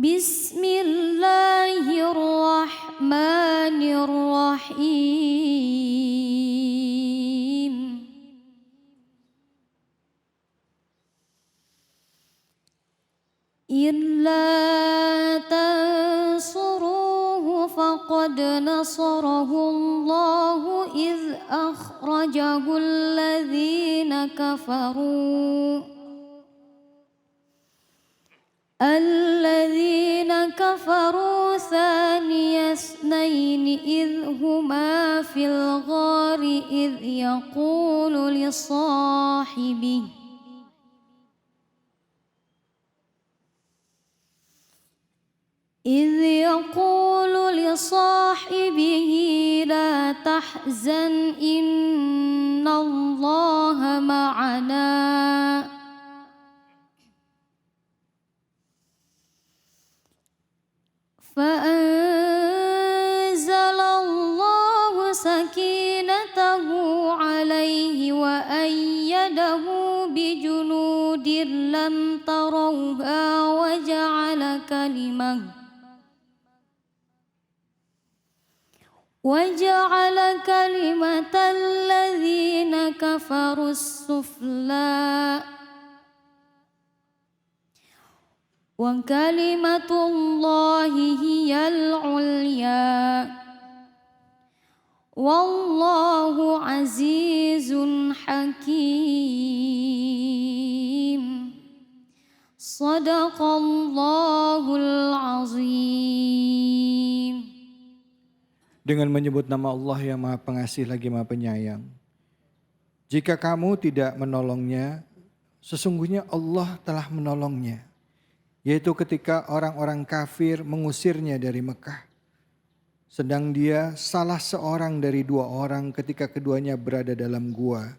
Bismillahirrahmanirrahim. Illa tansuruhu faqad nasarahu Allahu idh akhrajahu alladhina kafaru thaniya ithnaini idh huma fil ghari idh yaqulu li sahibihi la tahzan innallaha ma'ana fa'anzalallahu sakinatahu alaihi wa ayyadahu bijunudin lam tarawha wa ja'ala kalimatal ladzina kafaru sufla wa kalimatullahi hiyal ulya wallahu azizun hakim. Sadaqallahul azim. Dengan menyebut nama Allah yang Maha Pengasih lagi Maha Penyayang. Jika kamu tidak menolongnya, sesungguhnya Allah telah menolongnya. Yaitu ketika orang-orang kafir mengusirnya dari Mekah. Sedang dia salah seorang dari dua orang ketika keduanya berada dalam gua.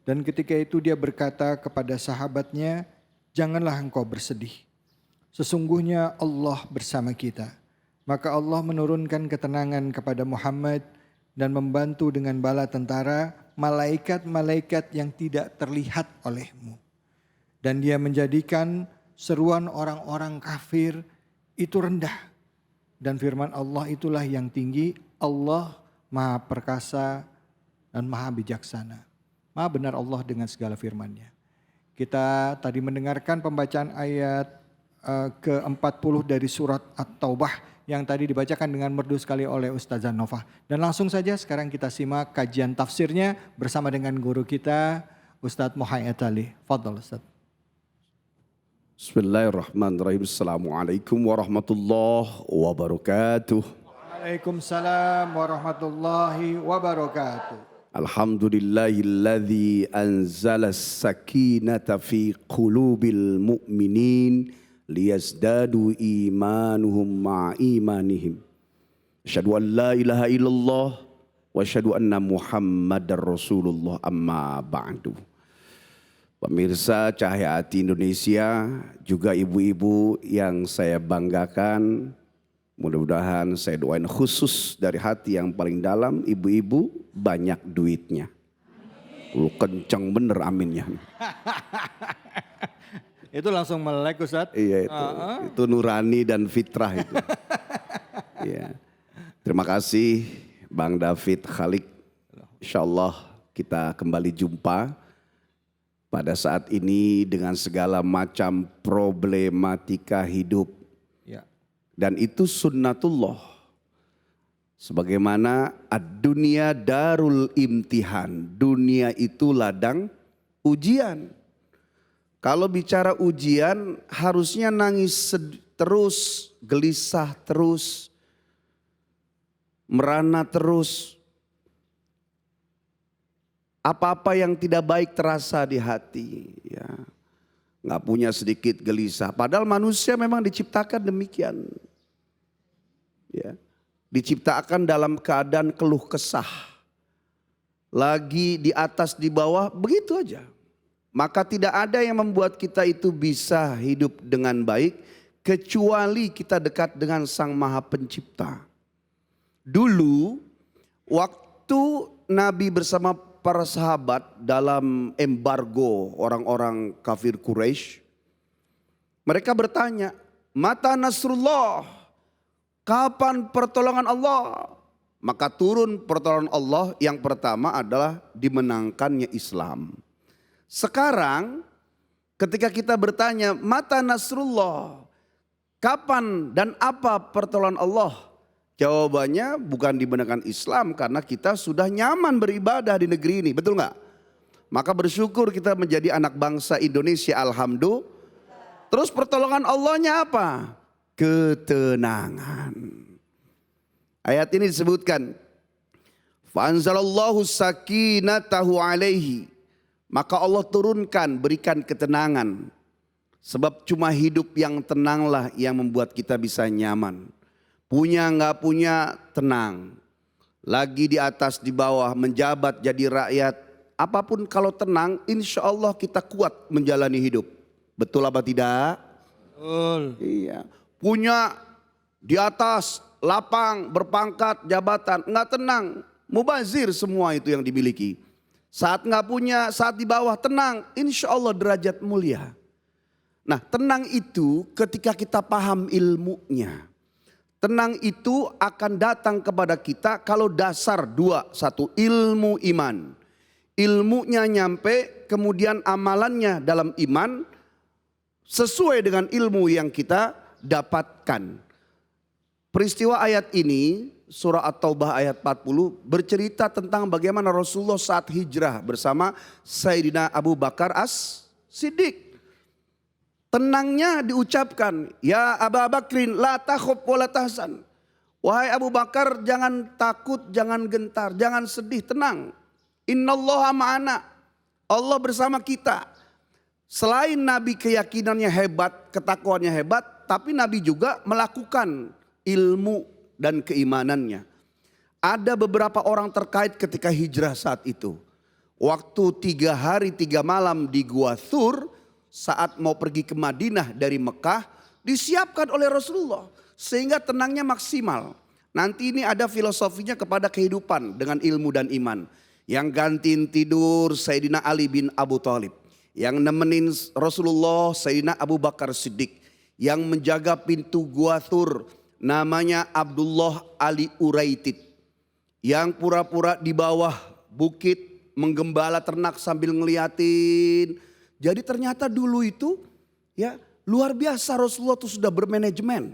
Dan ketika itu dia berkata kepada sahabatnya, janganlah engkau bersedih. Sesungguhnya Allah bersama kita. Maka Allah menurunkan ketenangan kepada Muhammad dan membantu dengan bala tentara malaikat-malaikat yang tidak terlihat olehmu. Dan dia menjadikan seruan orang-orang kafir itu rendah. Dan firman Allah itulah yang tinggi. Allah Maha Perkasa dan Maha Bijaksana. Maha benar Allah dengan segala firman-Nya. Kita tadi mendengarkan pembacaan ayat ke-40 dari surat At-Taubah yang tadi dibacakan dengan merdu sekali oleh Ustazah Nova. Dan langsung saja sekarang kita simak kajian tafsirnya bersama dengan guru kita Ustadz Muhayyad Ali. Fadhal Ustadz. Bismillahirrahmanirrahim. Assalamualaikum warahmatullahi wabarakatuh. Waalaikumsalam warahmatullahi wabarakatuh. Alhamdulillahilladzi anzala as-sakinata fi qulubil mu'minin liyazdadu imanuhum ma'a imanihim. Asyhadu an la ilaha illallah wa asyhadu anna Muhammadar Rasulullah, amma ba'du. Pemirsa Cahaya Hati Indonesia, juga ibu-ibu yang saya banggakan, mudah-mudahan saya doain khusus dari hati yang paling dalam, ibu-ibu banyak duitnya. Kencang bener aminnya. Itu langsung melek Ustadz. Iya itu nurani dan fitrah itu. Iya. Terima kasih Bang David Khalik. Insyaallah kita kembali jumpa pada saat ini dengan segala macam problematika hidup. Ya. Dan itu sunnatullah. Sebagaimana ad-dunya darul imtihan. Dunia itu ladang ujian. Kalau bicara ujian harusnya nangis terus, gelisah terus, merana terus. Apa-apa yang tidak baik terasa di hati. Ya. Nggak punya sedikit gelisah. Padahal manusia memang diciptakan demikian. Ya. Diciptakan dalam keadaan keluh kesah. Lagi di atas di bawah begitu aja. Maka tidak ada yang membuat kita itu bisa hidup dengan baik kecuali kita dekat dengan Sang Maha Pencipta. Dulu waktu Nabi bersama para sahabat dalam embargo orang-orang kafir Quraisy, mereka bertanya, Mata nasrullah, kapan pertolongan Allah? Maka turun pertolongan Allah yang pertama adalah dimenangkannya Islam. Sekarang ketika kita bertanya mata nasrullah, kapan dan apa pertolongan Allah? Jawabannya bukan dimenangkan Islam karena kita sudah nyaman beribadah di negeri ini, betul nggak? Maka bersyukur kita menjadi anak bangsa Indonesia, alhamdulillah. Terus pertolongan Allahnya apa? Ketenangan. Ayat ini disebutkan, Fa'anzalallahu sakinatahu alaihi. Maka Allah turunkan, berikan ketenangan. Sebab cuma hidup yang tenanglah yang membuat kita bisa nyaman. Punya nggak punya tenang. Lagi di atas di bawah menjabat jadi rakyat. Apapun kalau tenang insya Allah kita kuat menjalani hidup. Betul apa tidak? Betul. Iya. Punya di atas lapang berpangkat jabatan nggak tenang. Mubazir semua itu yang dimiliki. Saat nggak punya, saat di bawah tenang, insya Allah derajat mulia. Nah tenang itu ketika kita paham ilmunya. Tenang itu akan datang kepada kita kalau dasar dua. Satu, ilmu iman. Ilmunya nyampe, kemudian amalannya dalam iman sesuai dengan ilmu yang kita dapatkan. Peristiwa ayat ini, surah At-Taubah ayat 40 bercerita tentang bagaimana Rasulullah saat hijrah bersama Sayyidina Abu Bakar As-Siddiq. Tenangnya diucapkan, ya Abu Bakrin la takhuf wa la tahzan. Wahai Abu Bakar jangan takut, jangan gentar, jangan sedih, tenang. Innallaha ma'ana. Allah bersama kita. Selain Nabi keyakinannya hebat, ketakwaannya hebat, tapi Nabi juga melakukan ilmu dan keimanannya. Ada beberapa orang terkait ketika hijrah saat itu. Waktu 3 hari 3 malam di Gua Thur, saat mau pergi ke Madinah dari Mekah, disiapkan oleh Rasulullah. Sehingga tenangnya maksimal. Nanti ini ada filosofinya kepada kehidupan dengan ilmu dan iman. Yang gantiin tidur Sayyidina Ali bin Abu Thalib. Yang nemenin Rasulullah Sayyidina Abu Bakar Siddiq. Yang menjaga pintu Gua Thur namanya Abdullah Ali Uraitid. Yang pura-pura di bawah bukit menggembala ternak sambil ngeliatin. Jadi ternyata dulu itu ya luar biasa Rasulullah itu sudah bermanajemen.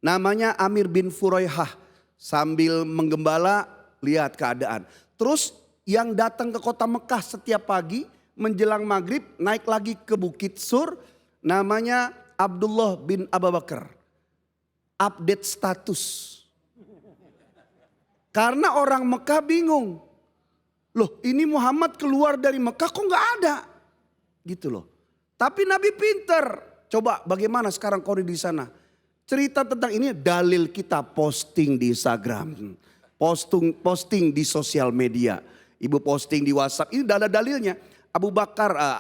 Namanya Amir bin Furaihah. Sambil menggembala lihat keadaan. Terus yang datang ke kota Mekah setiap pagi menjelang maghrib naik lagi ke Bukit Sur, namanya Abdullah bin Abu Bakar. Update status. Karena orang Mekah bingung. Loh ini Muhammad keluar dari Mekah kok gak ada? Gitu loh. Tapi Nabi pinter. Coba bagaimana sekarang kau di sana? Cerita tentang ini dalil kita posting di Instagram. Posting di sosial media. Ibu posting di WhatsApp. Ini dalilnya.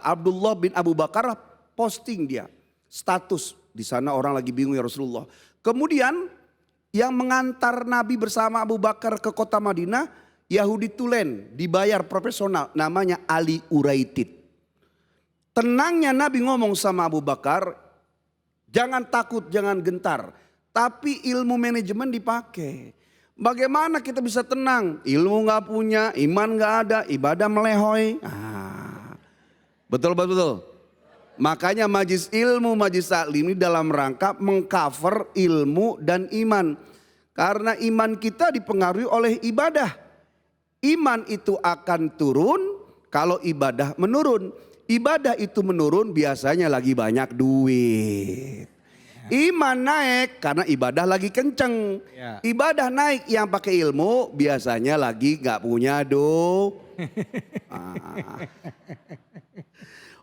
Abdullah bin Abu Bakar posting dia. Status. Di sana orang lagi bingung ya Rasulullah. Kemudian yang mengantar Nabi bersama Abu Bakar ke kota Madinah. Yahudi Tulen dibayar profesional. Namanya Ali Uraitid. Tenangnya Nabi ngomong sama Abu Bakar. Jangan takut, jangan gentar. Tapi ilmu manajemen dipakai. Bagaimana kita bisa tenang? Ilmu gak punya, iman gak ada, ibadah melehoi. Betul. Makanya majlis ilmu, majlis taklim ini dalam rangka mengcover ilmu dan iman. Karena iman kita dipengaruhi oleh ibadah. Iman itu akan turun kalau ibadah menurun. Ibadah itu menurun biasanya lagi banyak duit. Iman naik karena ibadah lagi kenceng. Ibadah naik yang pakai ilmu biasanya lagi gak punya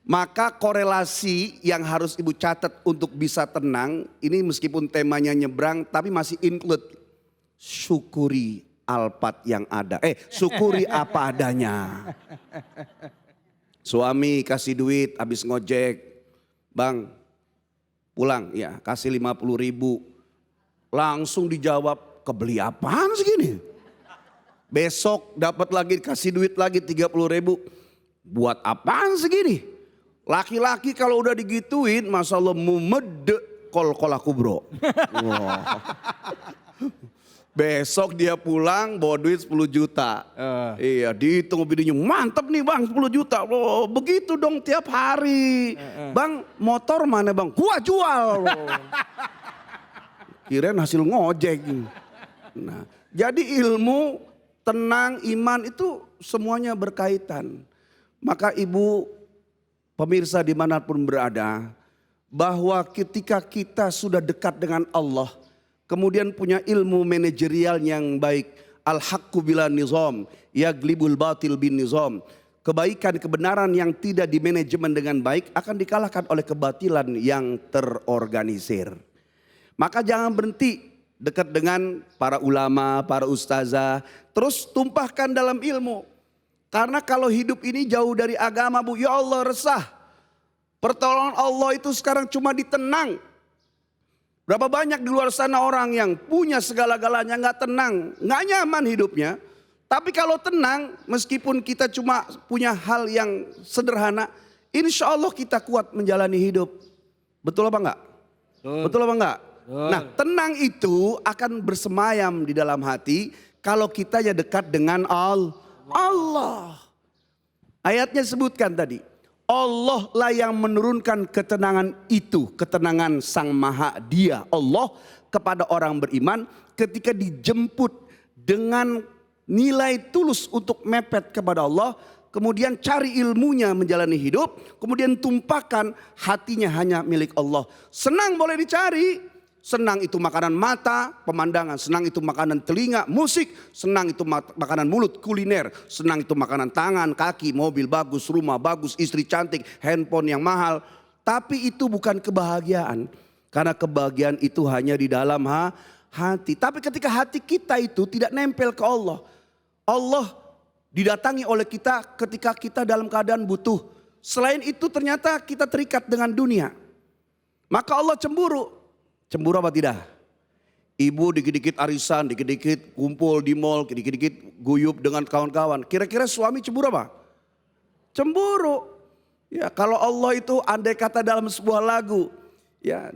Maka korelasi yang harus ibu catat untuk bisa tenang. Ini meskipun temanya nyebrang tapi masih include. Syukuri alpat yang ada. Syukuri apa adanya. Suami kasih duit habis ngojek. Bang pulang ya kasih 50.000. Langsung dijawab kebeli apaan segini. Besok dapat lagi kasih duit lagi 30.000. Buat apaan segini. Laki-laki kalau udah digituin Masya Allah mumede kol aku bro. Wah. Besok dia pulang bawa duit 10 juta. Iya, dihitung bininya, mantap nih bang 10 juta. Oh, begitu dong tiap hari. Bang, motor mana bang? Gua jual. Kirain hasil ngojek. Nah, jadi ilmu, tenang, iman itu semuanya berkaitan. Maka ibu pemirsa dimanapun berada, bahwa ketika kita sudah dekat dengan Allah, kemudian punya ilmu manajerial yang baik, al-haqqu bila nizam, yaglibul batil bin nizam. Kebaikan, kebenaran yang tidak dimanajemen dengan baik akan dikalahkan oleh kebatilan yang terorganisir. Maka jangan berhenti dekat dengan para ulama, para ustazah, terus tumpahkan dalam ilmu. Karena kalau hidup ini jauh dari agama bu, ya Allah resah. Pertolongan Allah itu sekarang cuma ditenang. Berapa banyak di luar sana orang yang punya segala-galanya gak tenang, gak nyaman hidupnya. Tapi kalau tenang, meskipun kita cuma punya hal yang sederhana, insya Allah kita kuat menjalani hidup. Betul apa enggak? Betul apa enggak? Nah, tenang itu akan bersemayam di dalam hati kalau kita ya dekat dengan Allah. Ayatnya sebutkan tadi. Allah lah yang menurunkan ketenangan itu, ketenangan Sang Maha Dia, Allah kepada orang beriman ketika dijemput dengan nilai tulus untuk mepet kepada Allah, kemudian cari ilmunya menjalani hidup, kemudian tumpahkan hatinya hanya milik Allah. Senang boleh dicari. Senang itu makanan mata, pemandangan. Senang itu makanan telinga, musik. Senang itu makanan mulut, kuliner. Senang itu makanan tangan, kaki, mobil bagus, rumah bagus, istri cantik, handphone yang mahal. Tapi itu bukan kebahagiaan. Karena kebahagiaan itu hanya di dalam hati. Tapi ketika hati kita itu tidak nempel ke Allah. Allah didatangi oleh kita ketika kita dalam keadaan butuh. Selain itu ternyata kita terikat dengan dunia. Maka Allah cemburu. Cemburu apa tidak? Ibu dikit-dikit arisan, dikit-dikit kumpul di mall, dikit-dikit guyup dengan kawan-kawan. Kira-kira suami cemburu apa? Cemburu. Ya, kalau Allah itu andai kata dalam sebuah lagu, ya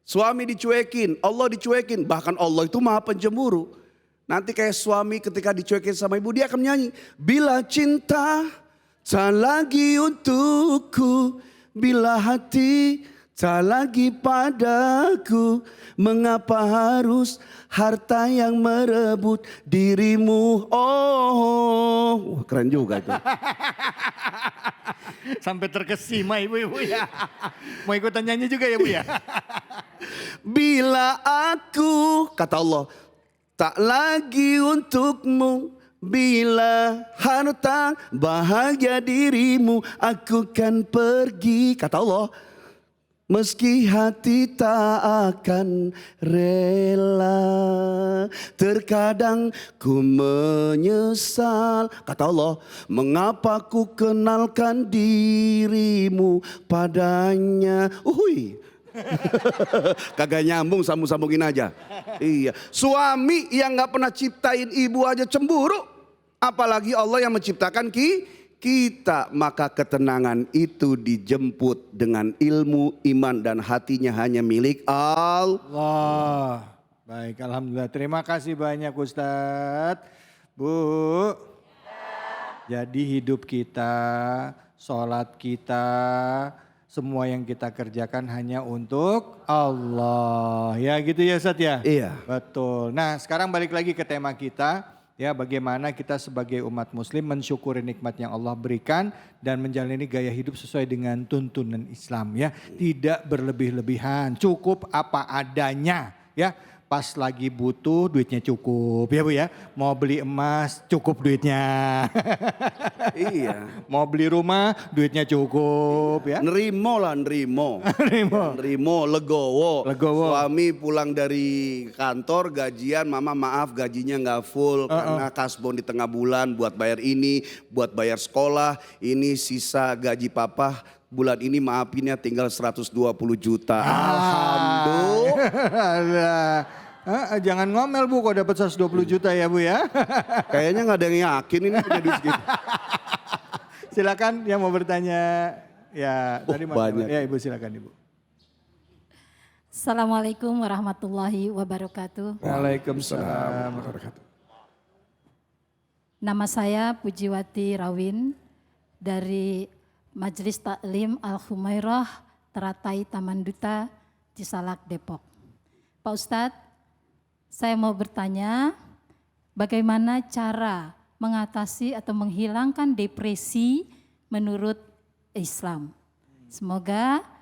suami dicuekin, Allah dicuekin, bahkan Allah itu maha pencemburu. Nanti kayak suami ketika dicuekin sama ibu, dia akan menyanyi, bila cinta tak lagi untukku, bila hati tak lagi padaku, mengapa harus harta yang merebut dirimu? Oh, keren juga itu. Sampai terkesima ibu-ibu ya. Mau ikutan nyanyi juga ya bu ya. Bila aku, kata Allah, tak lagi untukmu, bila harta bahagia dirimu, aku kan pergi, kata Allah. Meski hati tak akan rela, terkadang ku menyesal, kata Allah, mengapa ku kenalkan dirimu padanya. Uhui. Kagak nyambung, sambung-sambungin aja. Iya, suami yang gak pernah ciptain ibu aja cemburu, apalagi Allah yang menciptakan kita. Maka ketenangan itu dijemput dengan ilmu, iman dan hatinya hanya milik Allah. Baik, alhamdulillah. Terima kasih banyak Ustadz. Bu. Jadi hidup kita, sholat kita, semua yang kita kerjakan hanya untuk Allah. Ya gitu ya Ustadz ya? Iya. Betul. Nah sekarang balik lagi ke tema kita. Ya, bagaimana kita sebagai umat muslim mensyukuri nikmat yang Allah berikan dan menjalani gaya hidup sesuai dengan tuntunan Islam ya. Tidak berlebih-lebihan, cukup apa adanya ya. Pas lagi butuh duitnya cukup ya bu ya. Mau beli emas cukup duitnya. Iya. Mau beli rumah duitnya cukup ya. Nerimo lah, nerimo. Nerimo, legowo. Suami pulang dari kantor gajian, mama maaf gajinya gak full. Karena kasbon di tengah bulan buat bayar ini, buat bayar sekolah. Ini sisa gaji papa. Bulan ini maafinnya tinggal 120 juta. Alhamdulillah. Jangan ngomel bu kok dapat 120 juta ya bu ya. Kayaknya gak ada yang yakin ini punya duit segitu. Silakan yang mau bertanya. Ya tadi banyak. Ya ibu silakan ibu. Assalamualaikum warahmatullahi wabarakatuh. Waalaikumsalam warahmatullahi. Nama saya Pujiwati Rawin dari Majelis Taklim Al-Humairah Teratai Taman Duta Cisalak Depok. Pak Ustadz, saya mau bertanya bagaimana cara mengatasi atau menghilangkan depresi menurut Islam. Semoga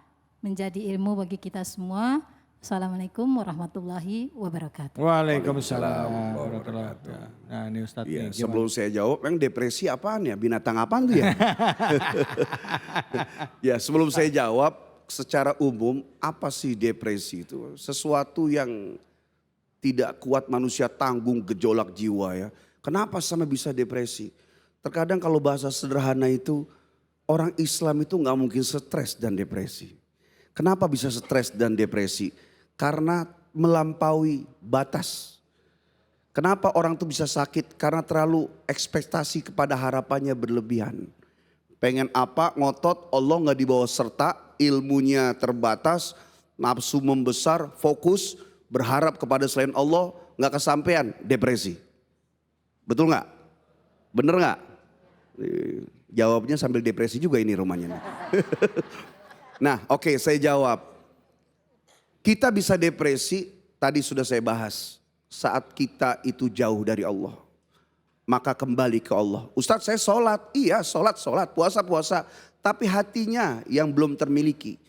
menjadi ilmu bagi kita semua. Assalamualaikum warahmatullahi wabarakatuh. Waalaikumsalam warahmatullahi wabarakatuh. Nah ini Ustadz Ya, nih, gimana? sebelum saya jawab, yang depresi apaan ya? Binatang apaan tuh ya? Ya, sebelum saya jawab, secara umum apa sih depresi itu? Sesuatu yang tidak kuat manusia tanggung, gejolak jiwa ya. Kenapa sampai bisa depresi? Terkadang kalau bahasa sederhana itu, orang Islam itu nggak mungkin stres dan depresi. Kenapa bisa stres dan depresi? Karena melampaui batas. Kenapa orang itu bisa sakit? Karena terlalu ekspektasi kepada harapannya berlebihan. Pengen apa, ngotot, Allah nggak dibawa serta, ilmunya terbatas, nafsu membesar, fokus, berharap kepada selain Allah, nggak kesampaian, depresi. Betul nggak? Bener nggak? Jawabnya sambil depresi juga ini rumahnya. Nah, oke, saya jawab. Kita bisa depresi, tadi sudah saya bahas, saat kita itu jauh dari Allah. Maka kembali ke Allah. Ustadz saya sholat, iya sholat, puasa. Tapi hatinya yang belum termiliki.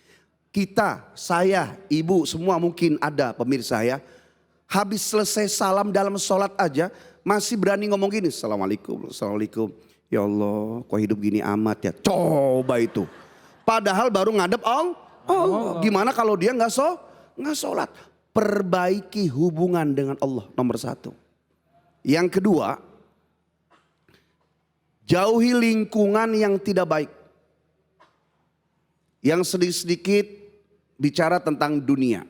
Kita, saya, ibu, semua mungkin ada pemirsa ya. Habis selesai salam dalam sholat aja, masih berani ngomong gini, Assalamualaikum, Assalamualaikum. Ya Allah, kok hidup gini amat ya. Coba itu. Padahal baru ngadep Allah. Gimana kalau dia nggak sholat? Perbaiki hubungan dengan Allah nomor satu. Yang kedua, jauhi lingkungan yang tidak baik. Yang sedikit-sedikit bicara tentang dunia.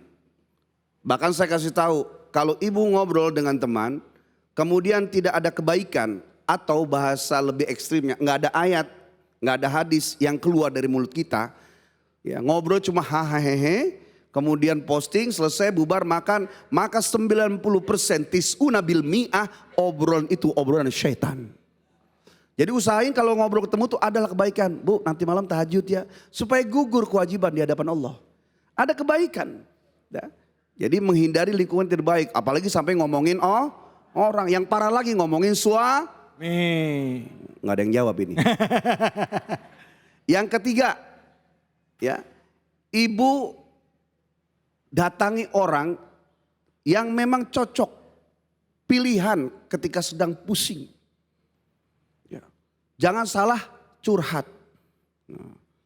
Bahkan saya kasih tahu, kalau ibu ngobrol dengan teman, kemudian tidak ada kebaikan atau bahasa lebih ekstrimnya, nggak ada ayat, nggak ada hadis yang keluar dari mulut kita, ya ngobrol cuma hahaha, kemudian posting selesai bubar makan, maka 90% tis'una bil mi'ah obrolan itu obrolan syaitan. Jadi usahain kalau ngobrol ketemu tuh adalah kebaikan. Bu nanti malam tahajud ya, supaya gugur kewajiban di hadapan Allah. Ada kebaikan. Ya. Jadi menghindari lingkungan terbaik, apalagi sampai ngomongin orang. Yang parah lagi ngomongin Nih. nggak ada yang jawab ini. Yang ketiga, ya ibu datangi orang yang memang cocok pilihan ketika sedang pusing. Ya. Jangan salah curhat.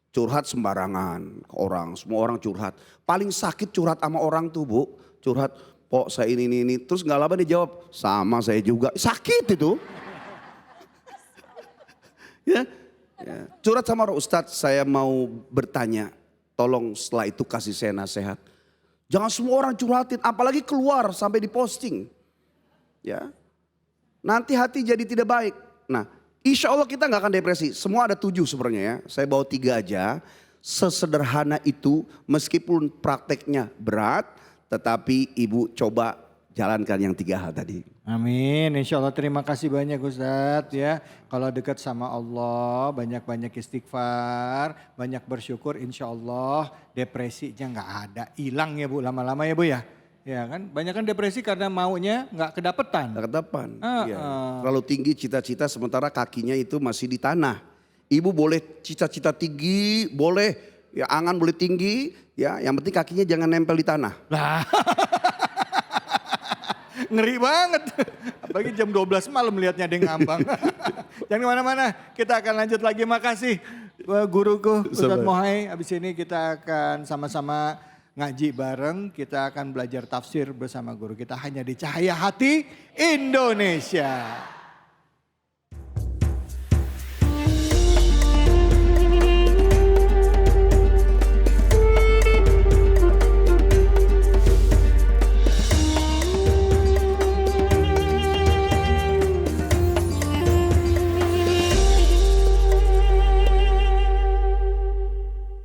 Curhat sembarangan ke orang, semua orang curhat. Paling sakit curhat sama orang tuh bu, curhat, pok saya ini. Terus nggak lama dia jawab, sama saya juga, sakit itu. Ya. Curhat sama orang, Ustadz saya mau bertanya, tolong setelah itu kasih saya nasihat. Jangan semua orang curhatin, apalagi keluar sampai diposting. Ya, nanti hati jadi tidak baik. Nah, insya Allah kita nggak akan depresi. Semua ada 7 sebenarnya ya. Saya bawa 3 aja. Sesederhana itu, meskipun prakteknya berat, tetapi ibu coba jalankan yang 3 hal tadi. Amin, insya Allah terima kasih banyak Ustadz ya. Kalau dekat sama Allah, banyak-banyak istighfar, banyak bersyukur, insya Allah depresinya nggak ada. Hilang ya Bu, lama-lama ya Bu ya. Ya kan, banyak kan depresi karena maunya nggak kedapetan. Nggak kedapan. Ya. Terlalu tinggi cita-cita sementara kakinya itu masih di tanah. Ibu boleh cita-cita tinggi, boleh ya angan boleh tinggi, ya yang penting kakinya jangan nempel di tanah. Lah. Ngeri banget. Apalagi jam 12 malam lihatnya ada yang ngambang. Jangan kemana-mana, kita akan lanjut lagi. Makasih guruku Ustadz Mohai. Habis ini kita akan sama-sama ngaji bareng. Kita akan belajar tafsir bersama guru kita hanya di Cahaya Hati Indonesia.